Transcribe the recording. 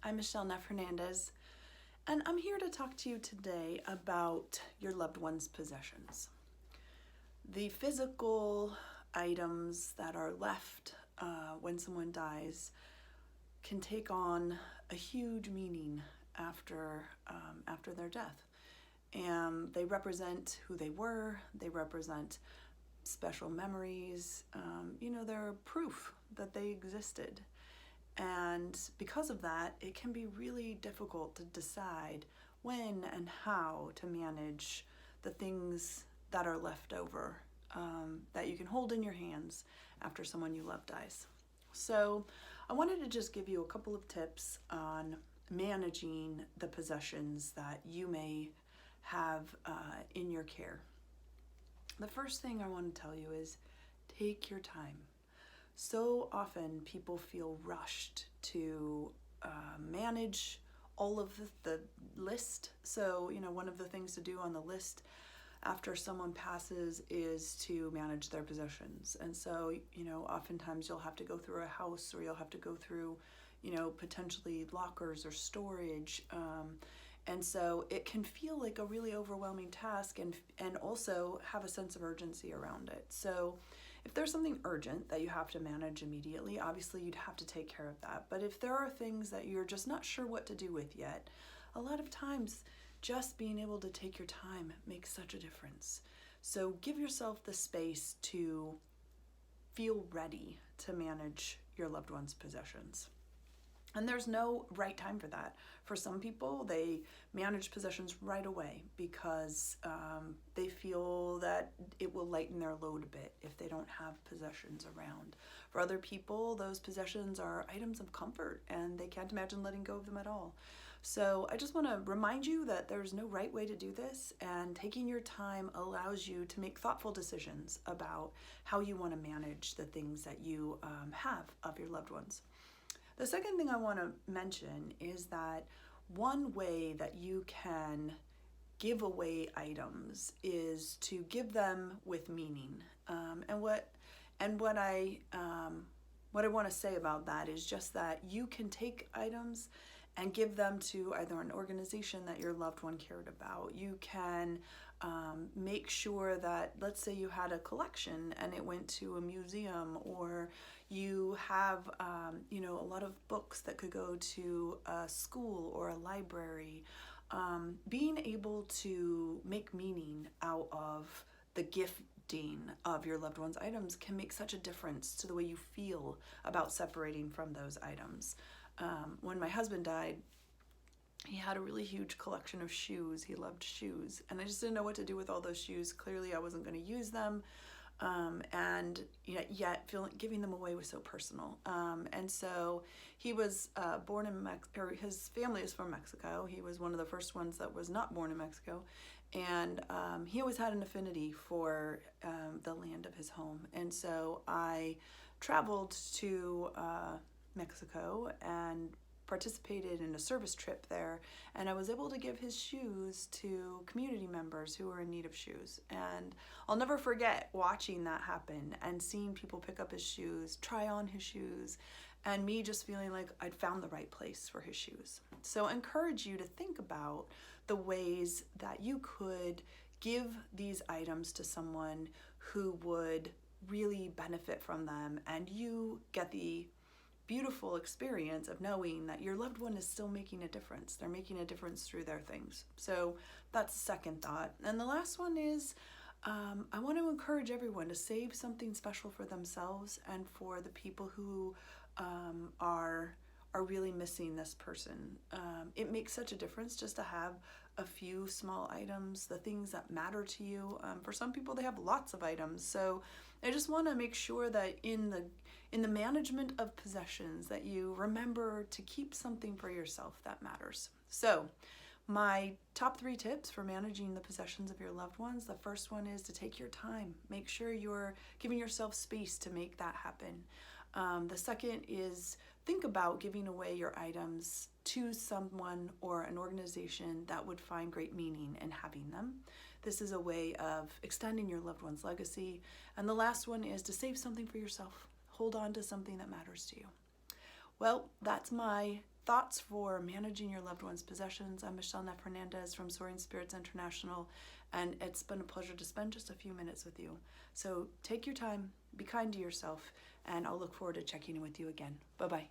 I'm Michele Neff Hernandez, and I'm here to talk to you today about your loved one's possessions. The physical items that are left when someone dies can take on a huge meaning after their death. And they represent who they were, they represent special memories, they're proof that they existed. And because of that, it can be really difficult to decide when and how to manage the things that are left over that you can hold in your hands after someone you love dies. So I wanted to just give you a couple of tips on managing the possessions that you may have in your care. The first thing I want to tell you is take your time. So often people feel rushed to manage all of the list. So, one of the things to do on the list after someone passes is to manage their possessions. And so, oftentimes you'll have to go through a house, or you'll have to go through, potentially lockers or storage. And so it can feel like a really overwhelming task and also have a sense of urgency around it. So if there's something urgent that you have to manage immediately, obviously you'd have to take care of that. But if there are things that you're just not sure what to do with yet, a lot of times just being able to take your time makes such a difference. So give yourself the space to feel ready to manage your loved one's possessions. And there's no right time for that. For some people, they manage possessions right away because they feel that it will lighten their load a bit if they don't have possessions around. For other people, those possessions are items of comfort and they can't imagine letting go of them at all. So I just want to remind you that there's no right way to do this, and taking your time allows you to make thoughtful decisions about how you want to manage the things that you have of your loved ones. The second thing I want to mention is that one way that you can give away items is to give them with meaning. And what I want to say about that is just that you can take items and give them to either an organization that your loved one cared about. You can make sure that, let's say you had a collection and it went to a museum, or you have a lot of books that could go to a school or a library. Being able to make meaning out of the gifting of your loved one's items can make such a difference to the way you feel about separating from those items. When my husband died, he had a really huge collection of shoes. He loved shoes, and I just didn't know what to do with all those shoes. Clearly I wasn't going to use them, and yet giving them away was so personal. And so he was born in Mexico, or his family is from Mexico. He was one of the first ones that was not born in Mexico, and he always had an affinity for the land of his home. And so I traveled to Mexico and participated in a service trip there, and I was able to give his shoes to community members who were in need of shoes. And I'll never forget watching that happen and seeing people pick up his shoes, try on his shoes, and me just feeling like I'd found the right place for his shoes. So I encourage you to think about the ways that you could give these items to someone who would really benefit from them, and you get the beautiful experience of knowing that your loved one is still making a difference. They're making a difference through their things. So that's the second thought. And the last one is I want to encourage everyone to save something special for themselves and for the people who are really missing this person. It makes such a difference just to have a few small items, the things that matter to you. For some people, they have lots of items. So I just want to make sure that in the management of possessions that you remember to keep something for yourself that matters. So my top 3 tips for managing the possessions of your loved ones. The first one is to take your time. Make sure you're giving yourself space to make that happen. The second is think about giving away your items to someone or an organization that would find great meaning in having them. This is a way of extending your loved one's legacy. And the last one is to save something for yourself. Hold on to something that matters to you. Well, that's my thoughts for managing your loved one's possessions. I'm Michele Neff Hernandez from Soaring Spirits International, and it's been a pleasure to spend just a few minutes with you. So take your time, be kind to yourself, and I'll look forward to checking in with you again. Bye-bye.